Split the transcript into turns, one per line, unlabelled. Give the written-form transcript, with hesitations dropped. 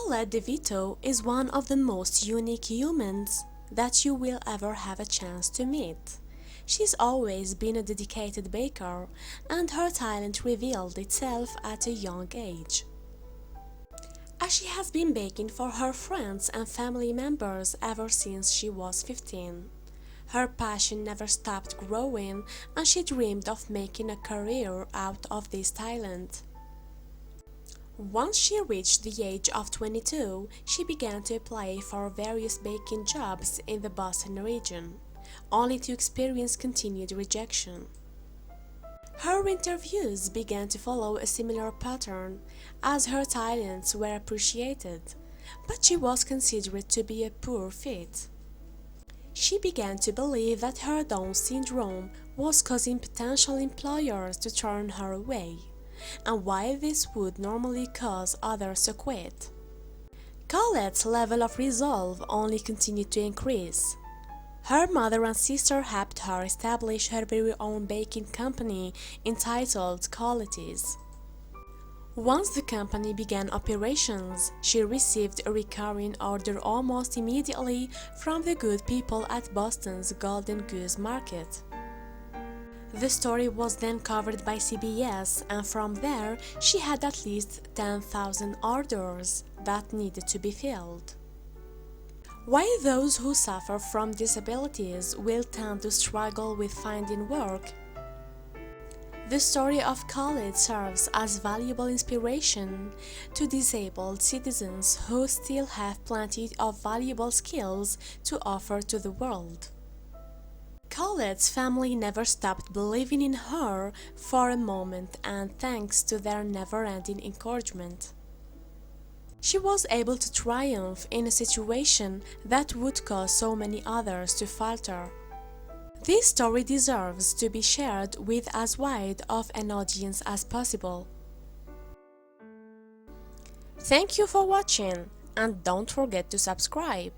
Collete DeVito is one of the most unique humans that you will ever have a chance to meet. She's always been a dedicated baker, and her talent revealed itself at a young age. As she has been baking for her friends and family members ever since she was 15. Her passion never stopped growing, and she dreamed of making a career out of this talent. Once she reached the age of 22, she began to apply for various baking jobs in the Boston region, only to experience continued rejection. Her interviews began to follow a similar pattern, as her talents were appreciated, but she was considered to be a poor fit. She began to believe that her Down syndrome was causing potential employers to turn her away, and why this would normally cause others to quit. Colette's level of resolve only continued to increase. Her mother and sister helped her establish her very own baking company entitled Collete. Once the company began operations, she received a recurring order almost immediately from the good people at Boston's Golden Goose Market. The story was then covered by CBS, and from there she had at least 10,000 orders that needed to be filled. While those who suffer from disabilities will tend to struggle with finding work, the story of Collete serves as valuable inspiration to disabled citizens who still have plenty of valuable skills to offer to the world. Colette's family never stopped believing in her for a moment, and thanks to their never-ending encouragement, she was able to triumph in a situation that would cause so many others to falter. This story deserves to be shared with as wide of an audience as possible. Thank you for watching, and don't forget to subscribe.